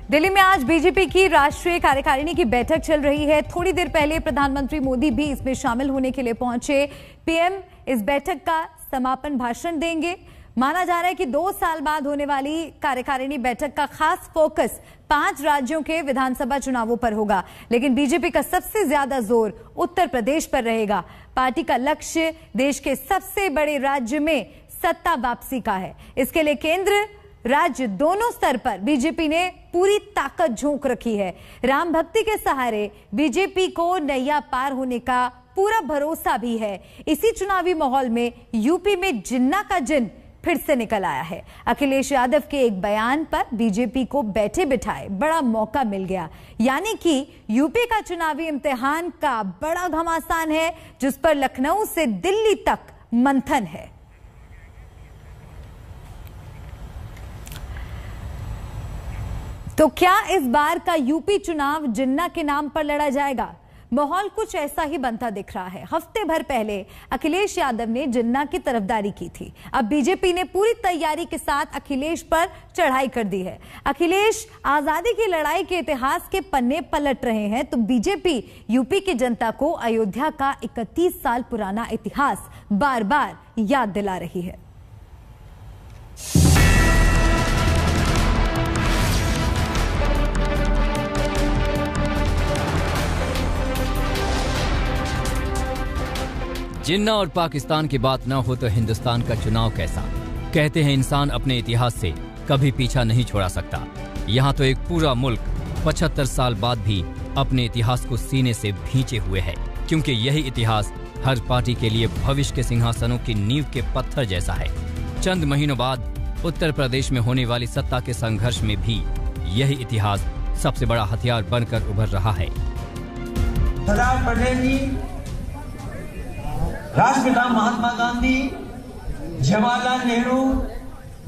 दिल्ली में आज बीजेपी की राष्ट्रीय कार्यकारिणी की बैठक चल रही है। थोड़ी देर पहले प्रधानमंत्री मोदी भी इसमें शामिल होने के लिए पहुंचे। पीएम इस बैठक का समापन भाषण देंगे। माना जा रहा है कि 2 साल बाद होने वाली कार्यकारिणी बैठक का खास फोकस 5 राज्यों के विधानसभा चुनावों पर होगा, लेकिन बीजेपी का सबसे ज्यादा जोर उत्तर प्रदेश पर रहेगा। पार्टी का लक्ष्य देश के सबसे बड़े राज्य में सत्ता वापसी का है। इसके लिए केंद्र राज्य दोनों स्तर पर बीजेपी ने पूरी ताकत झोंक रखी है। राम भक्ति के सहारे बीजेपी को नैया पार होने का पूरा भरोसा भी है। इसी चुनावी माहौल में यूपी में जिन्ना का जिन फिर से निकल आया है। अखिलेश यादव के एक बयान पर बीजेपी को बैठे बिठाए बड़ा मौका मिल गया, यानी कि यूपी का चुनावी इम्तिहान का बड़ा घमासान है, जिस पर लखनऊ से दिल्ली तक मंथन है। तो क्या इस बार का यूपी चुनाव जिन्ना के नाम पर लड़ा जाएगा? माहौल कुछ ऐसा ही बनता दिख रहा है। हफ्ते भर पहले अखिलेश यादव ने जिन्ना की तरफदारी की थी। अब बीजेपी ने पूरी तैयारी के साथ अखिलेश पर चढ़ाई कर दी है। अखिलेश आजादी की लड़ाई के इतिहास के पन्ने पलट रहे हैं, तो बीजेपी यूपी की जनता को अयोध्या का 31 साल पुराना इतिहास बार बार याद दिला रही है। जिन्ना और पाकिस्तान की बात न हो तो हिंदुस्तान का चुनाव कैसा? कहते हैं इंसान अपने इतिहास से कभी पीछा नहीं छोड़ा सकता। यहाँ तो एक पूरा मुल्क 75 साल बाद भी अपने इतिहास को सीने से भींचे हुए है, क्योंकि यही इतिहास हर पार्टी के लिए भविष्य के सिंहासनों की नींव के पत्थर जैसा है। चंद महीनों बाद उत्तर प्रदेश में होने वाली सत्ता के संघर्ष में भी यही इतिहास सबसे बड़ा हथियार बनकर उभर रहा है। सरदार पटेल जी, राष्ट्रपिता महात्मा गांधी, जवाहरलाल नेहरू,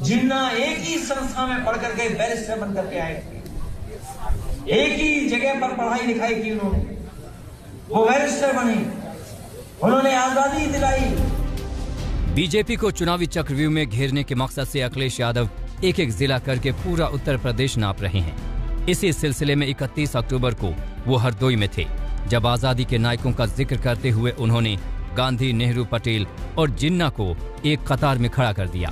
जिन्ना एक ही संस्था में पढ़ करके बैरिस्टर बन करके आए थे। एक ही जगह पर पढ़ाई लिखाई की उन्होंने, वो बैरिस्टर बने, उन्होंने आजादी दिलाई। बीजेपी को चुनावी चक्रव्यूह में घेरने के मकसद से अखिलेश यादव एक एक जिला करके पूरा उत्तर प्रदेश नाप रहे हैं। इसी सिलसिले में 31 अक्टूबर को वो हरदोई में थे, जब आजादी के नायकों का जिक्र करते हुए उन्होंने गांधी, नेहरू, पटेल और जिन्ना को एक कतार में खड़ा कर दिया।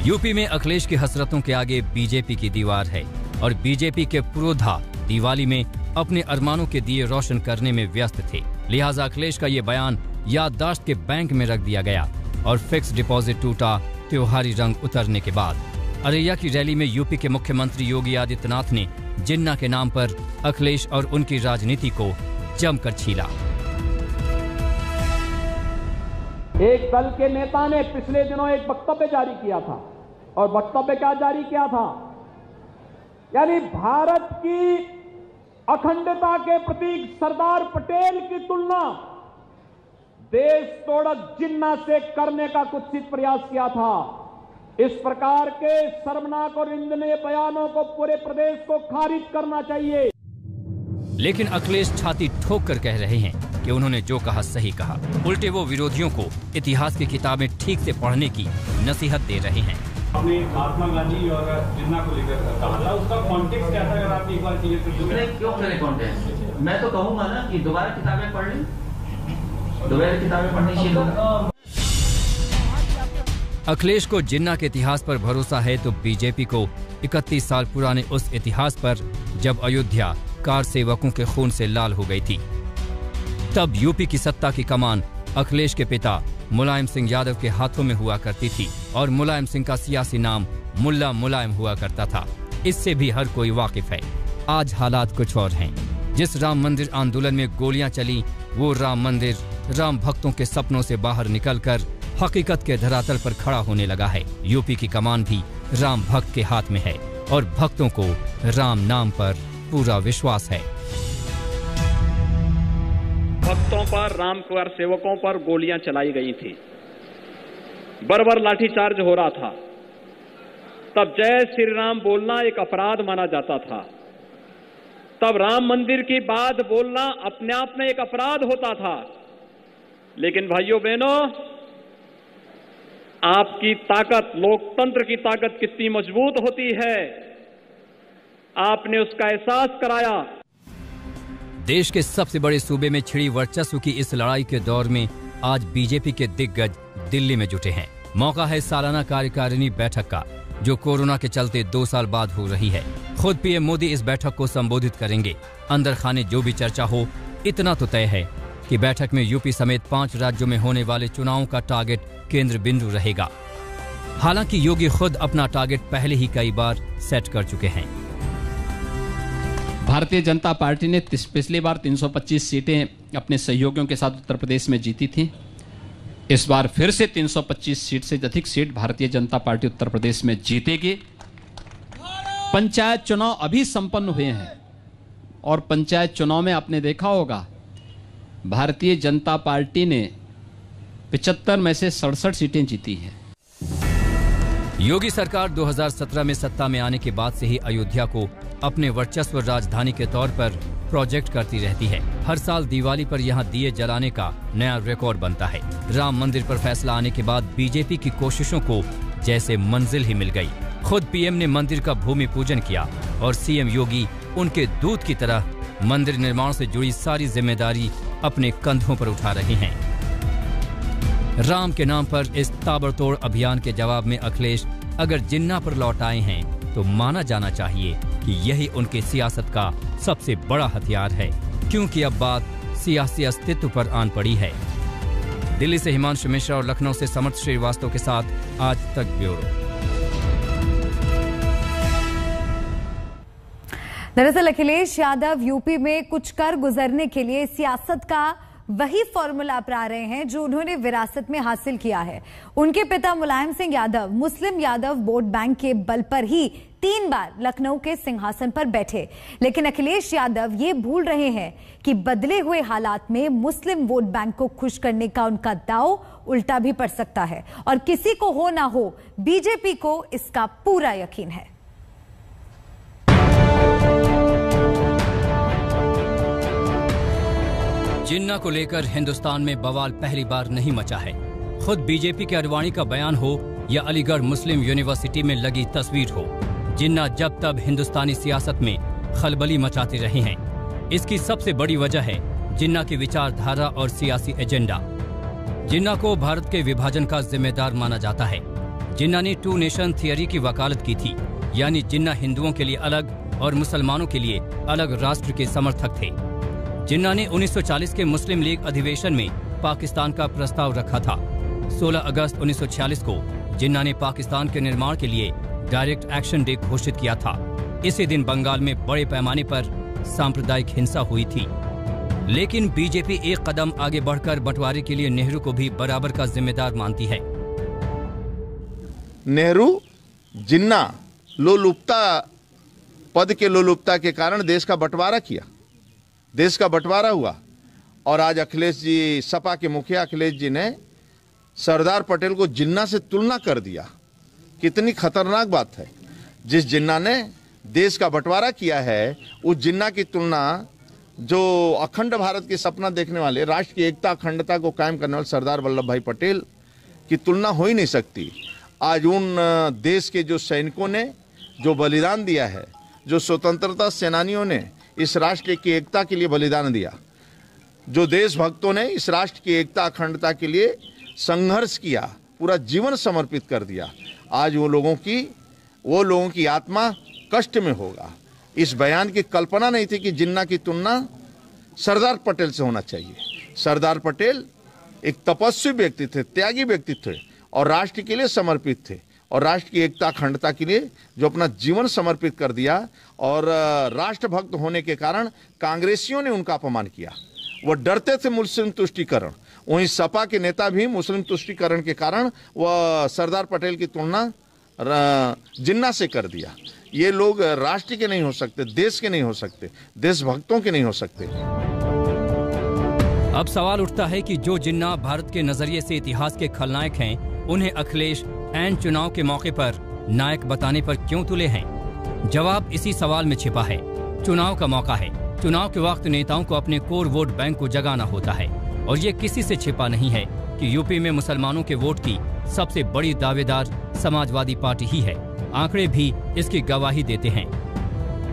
यूपी में अखिलेश की हसरतों के आगे बीजेपी की दीवार है और बीजेपी के पुरोधा दिवाली में अपने अरमानों के दिए रोशन करने में व्यस्त थे। लिहाजा अखिलेश का ये बयान याददाश्त के बैंक में रख दिया गया और फिक्स डिपॉजिट टूटा त्योहारी रंग उतरने के बाद अररिया की रैली में यूपी के मुख्यमंत्री योगी आदित्यनाथ ने जिन्ना के नाम पर अखिलेश और उनकी राजनीति को जमकर छीला। एक दल के नेता ने पिछले दिनों एक वक्तव्य जारी किया था, और वक्तव्य क्या जारी किया था? यानी भारत की अखंडता के प्रतीक सरदार पटेल की तुलना देश तोड़क जिन्ना से करने का कुत्सित प्रयास किया था। इस प्रकार के शर्मनाक और निंदनीय बयानों को पूरे प्रदेश को खारिज करना चाहिए। लेकिन अखिलेश छाती ठोक कर कह रहे हैं कि उन्होंने जो कहा सही कहा। उल्टे वो विरोधियों को इतिहास की किताबें ठीक से पढ़ने की नसीहत दे रहे हैं। आपने महात्मा गांधी और जिन्ना को लेकर कहा था, उसका कॉन्टेक्स्ट क्या था? अगर आप एक बार क्यों करें कॉन्टेक्स्ट? मैं तो कहूँगा ना कि दोबारा किताबें पढ़ लें, दोबारा किताबें पढ़नी चाहिए। अखिलेश को जिन्ना के इतिहास पर भरोसा है तो बीजेपी को 31 साल पुराने उस इतिहास पर जब अयोध्या कार सेवकों के खून से लाल हो गई थी। तब यूपी की सत्ता की कमान अखिलेश के पिता मुलायम सिंह यादव के हाथों में हुआ करती थी और मुलायम सिंह का सियासी नाम मुल्ला मुलायम हुआ करता था। इससे भी हर कोई वाकिफ है। आज हालात कुछ और हैं। जिस राम मंदिर आंदोलन में गोलियां चली, वो राम मंदिर राम भक्तों के सपनों से बाहर निकलकर हकीकत के धरातल पर खड़ा होने लगा है। यूपी की कमान भी राम भक्त के हाथ में है और भक्तों को राम नाम पर पूरा विश्वास है। भक्तों पर, राम कार सेवकों पर गोलियां चलाई गई थी, बर्बर लाठीचार्ज हो रहा था। तब जय श्री राम बोलना एक अपराध माना जाता था। तब राम मंदिर की बात बोलना अपने आप में एक अपराध होता था। लेकिन भाइयों बहनों, आपकी ताकत, लोकतंत्र की ताकत कितनी मजबूत होती है आपने उसका एहसास कराया। देश के सबसे बड़े सूबे में छिड़ी वर्चस्व की इस लड़ाई के दौर में आज बीजेपी के दिग्गज दिल्ली में जुटे हैं। मौका है सालाना कार्यकारिणी बैठक का, जो कोरोना के चलते 2 साल बाद हो रही है। खुद पीएम मोदी इस बैठक को संबोधित करेंगे। अंदर खाने जो भी चर्चा हो, इतना तो तय है कि बैठक में यूपी समेत 5 राज्यों में होने वाले चुनावों का टारगेट केंद्र बिंदु रहेगा। हालांकि योगी खुद अपना टारगेट पहले ही कई बार सेट कर चुके हैं। भारतीय जनता पार्टी ने पिछली बार 325 सीटें अपने सहयोगियों के साथ उत्तर प्रदेश में जीती थी। इस बार फिर से 325 सीट से अधिक सीट भारतीय जनता पार्टी उत्तर प्रदेश में जीतेगी। पंचायत चुनाव अभी संपन्न हुए हैं और पंचायत चुनाव में आपने देखा होगा भारतीय जनता पार्टी ने 75 में से 67 सीटें जीती हैं। योगी सरकार 2017 में सत्ता में आने के बाद से ही अयोध्या को अपने वर्चस्व राजधानी के तौर पर प्रोजेक्ट करती रहती है। हर साल दिवाली पर यहां दिए जलाने का नया रिकॉर्ड बनता है। राम मंदिर पर फैसला आने के बाद बीजेपी की कोशिशों को जैसे मंजिल ही मिल गई। खुद पीएम ने मंदिर का भूमि पूजन किया और सीएम योगी उनके दूत की तरह मंदिर निर्माण से जुड़ी सारी जिम्मेदारी अपने कंधों पर उठा रहे हैं। राम के नाम पर इस ताबड़तोड़ अभियान के जवाब में अखिलेश अगर जिन्ना पर लौट आए हैं तो माना जाना चाहिए कि यही उनके सियासत का सबसे बड़ा हथियार है, क्योंकि अब बात सियासी अस्तित्व पर आन पड़ी है। दिल्ली से हिमांशु मिश्रा और लखनऊ से समर्थ श्रीवास्तव के साथ आज तक ब्यूरो। दरअसल अखिलेश यादव यूपी में कुछ कर गुजरने के लिए सियासत का वही फॉर्मूला अपना रहे हैं जो उन्होंने विरासत में हासिल किया है। उनके पिता मुलायम सिंह यादव मुस्लिम यादव वोट बैंक के बल पर ही 3 बार लखनऊ के सिंहासन पर बैठे, लेकिन अखिलेश यादव ये भूल रहे हैं कि बदले हुए हालात में मुस्लिम वोट बैंक को खुश करने का उनका दांव उल्टा भी पड़ सकता है और किसी को हो ना हो बीजेपी को इसका पूरा यकीन है। जिन्ना को लेकर हिंदुस्तान में बवाल पहली बार नहीं मचा है। खुद बीजेपी के अडवाणी का बयान हो या अलीगढ़ मुस्लिम यूनिवर्सिटी में लगी तस्वीर हो, जिन्ना जब तब हिंदुस्तानी सियासत में खलबली मचाते रहे हैं। इसकी सबसे बड़ी वजह है जिन्ना की विचारधारा और सियासी एजेंडा। जिन्ना को भारत के विभाजन का जिम्मेदार माना जाता है। जिन्ना ने 2 नेशन थियरी की वकालत की थी, यानी जिन्ना हिंदुओं के लिए अलग और मुसलमानों के लिए अलग राष्ट्र के समर्थक थे। जिन्ना ने 1940 के मुस्लिम लीग अधिवेशन में पाकिस्तान का प्रस्ताव रखा था। 16 अगस्त 1946 को जिन्ना ने पाकिस्तान के निर्माण के लिए डायरेक्ट एक्शन डे घोषित किया था। इसी दिन बंगाल में बड़े पैमाने पर सांप्रदायिक हिंसा हुई थी, लेकिन बीजेपी एक कदम आगे बढ़कर बंटवारे के लिए नेहरू को भी बराबर का जिम्मेदार मानती है। नेहरू जिन्ना लोलुपता पद के लोलुपता के कारण देश का बंटवारा किया, देश का बंटवारा हुआ और आज अखिलेश जी, सपा के मुखिया अखिलेश जी ने सरदार पटेल को जिन्ना से तुलना कर दिया। कितनी खतरनाक बात है। जिस जिन्ना ने देश का बंटवारा किया है, उस जिन्ना की तुलना जो अखंड भारत के सपना देखने वाले, राष्ट्र की एकता अखंडता को कायम करने वाले सरदार वल्लभ भाई पटेल की तुलना हो ही नहीं सकती। आज उन देश के जो सैनिकों ने जो बलिदान दिया है, जो स्वतंत्रता सेनानियों ने इस राष्ट्र की एकता के लिए बलिदान दिया, जो देशभक्तों ने इस राष्ट्र की एकता अखंडता के लिए संघर्ष किया, पूरा जीवन समर्पित कर दिया, आज वो लोगों की आत्मा कष्ट में होगा। इस बयान की कल्पना नहीं थी कि जिन्ना की तुलना सरदार पटेल से होना चाहिए। सरदार पटेल एक तपस्वी व्यक्ति थे, त्यागी व्यक्ति थे और राष्ट्र के लिए समर्पित थे और राष्ट्र की एकता अखंडता के लिए जो अपना जीवन समर्पित कर दिया। और राष्ट्रभक्त होने के कारण कांग्रेसियों ने उनका अपमान किया। वो डरते थे मुस्लिम तुष्टीकरण। वहीं सपा के नेता भी मुस्लिम तुष्टीकरण के कारण वह सरदार पटेल की तुलना जिन्ना से कर दिया। ये लोग राष्ट्र के नहीं हो सकते, देश के नहीं हो सकते, देशभक्तों के नहीं हो सकते। अब सवाल उठता है कि जो जिन्ना भारत के नजरिए से इतिहास के खलनायक हैं, उन्हें अखिलेश ऐन चुनाव के मौके पर नायक बताने पर क्यों तुले हैं? जवाब इसी सवाल में छिपा है। चुनाव का मौका है। चुनाव के वक्त नेताओं को अपने कोर वोट बैंक को जगाना होता है और ये किसी से छिपा नहीं है कि यूपी में मुसलमानों के वोट की सबसे बड़ी दावेदार समाजवादी पार्टी ही है। आंकड़े भी इसकी गवाही देते हैं।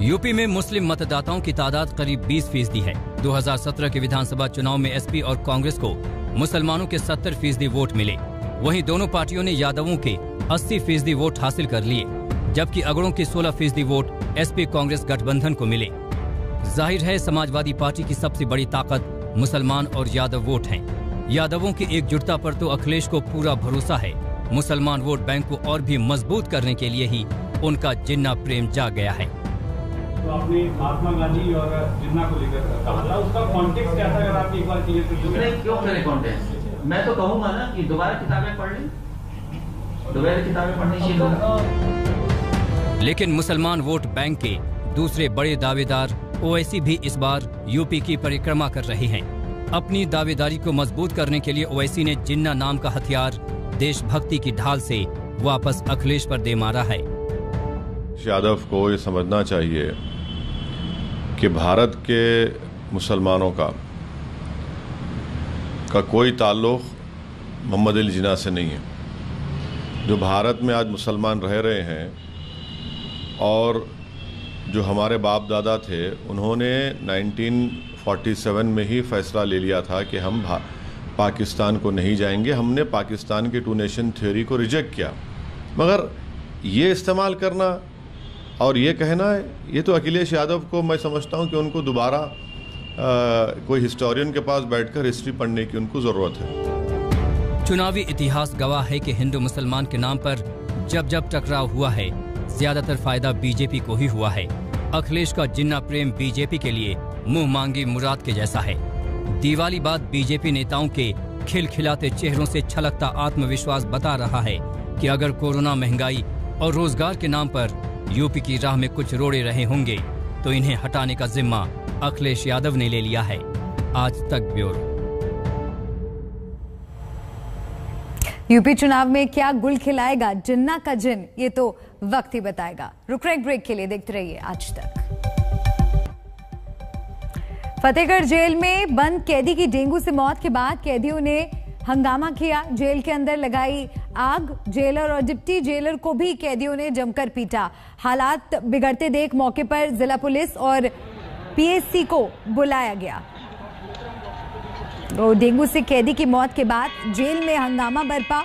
यूपी में मुस्लिम मतदाताओं की तादाद करीब 20% है। 2017 के विधानसभा चुनाव में एसपी और कांग्रेस को मुसलमानों के 70% वोट मिले। वहीं दोनों पार्टियों ने यादवों के 80% वोट हासिल कर लिए, जबकि अगड़ों के 16% वोट एसपी कांग्रेस गठबंधन को मिले। जाहिर है समाजवादी पार्टी की सबसे बड़ी ताकत मुसलमान और यादव वोट हैं। यादवों की एकजुटता पर तो अखिलेश को पूरा भरोसा है। मुसलमान वोट बैंक को और भी मजबूत करने के लिए ही उनका जिन्ना प्रेम जाग गया है। तो आपने महात्मा गांधी और जिन्ना को लेकर कहा, उसका कॉन्टेक्स्ट क्या था, अगर आप एक बार क्लियर कर दें। क्यों करे कॉन्टेक्स्ट? मैं तो कहूंगा ना कि दोबारा किताबें पढ़ लें, दोबारा किताबें पढ़नी चाहिए। लेकिन मुसलमान वोट बैंक के दूसरे बड़े दावेदार ओवैसी भी इस बार यूपी की परिक्रमा कर रहे हैं। अपनी दावेदारी को मजबूत करने के लिए ओवैसी ने जिन्ना नाम का हथियार देशभक्ति की ढाल से वापस अखिलेश पर दे मारा है। यादव को ये समझना चाहिए कि भारत के मुसलमानों का कोई ताल्लुक मोहम्मद अली जिन्ना से नहीं है। जो भारत में आज मुसलमान रह रहे हैं और जो हमारे बाप दादा थे, उन्होंने 1947 में ही फैसला ले लिया था कि हम पाकिस्तान को नहीं जाएंगे। हमने पाकिस्तान की 2 नेशन थ्योरी को रिजेक्ट किया। मगर ये इस्तेमाल करना और ये कहना, ये तो अखिलेश यादव को मैं समझता हूँ कि उनको दोबारा कोई हिस्टोरियन के पास बैठकर हिस्ट्री पढ़ने की उनको ज़रूरत है। चुनावी इतिहास गवाह है कि हिंदू मुसलमान के नाम पर जब जब टकराव हुआ है, ज्यादातर फायदा बीजेपी को ही हुआ है। अखिलेश का जिन्ना प्रेम बीजेपी के लिए मुंह मांगी मुराद के जैसा है। दिवाली बाद बीजेपी नेताओं के खिलखिलाते चेहरों से छलकता आत्मविश्वास बता रहा है कि अगर कोरोना, महंगाई और रोजगार के नाम पर यूपी की राह में कुछ रोड़े रहे होंगे तो इन्हें हटाने का जिम्मा अखिलेश यादव ने ले लिया है। आज तक ब्यूरो। यूपी चुनाव में क्या गुल खिलाएगा जिन्ना का जिन, ये तो वक्त ही बताएगा। रुक रहे ब्रेक के लिए, देखते रहिए आज तक। फतेहगढ़ जेल में बंद कैदी की डेंगू से मौत के बाद कैदियों ने हंगामा किया। जेल के अंदर लगाई आग। जेलर और डिप्टी जेलर को भी कैदियों ने जमकर पीटा। हालात बिगड़ते देख मौके पर जिला पुलिस और पीएससी को बुलाया गया। तो डेंगू से कैदी की मौत के बाद जेल में हंगामा बरपा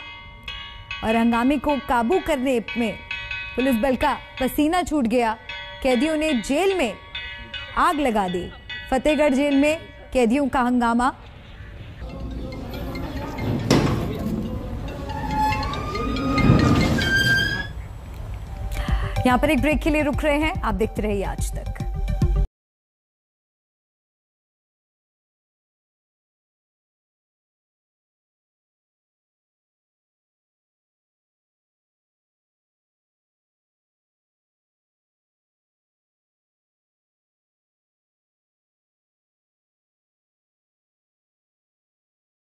और हंगामे को काबू करने में पुलिस बल का पसीना छूट गया। कैदियों ने जेल में आग लगा दी। फतेहगढ़ जेल में कैदियों का हंगामा। यहां पर एक ब्रेक के लिए रुक रहे हैं, आप देखते रहिए आज तक।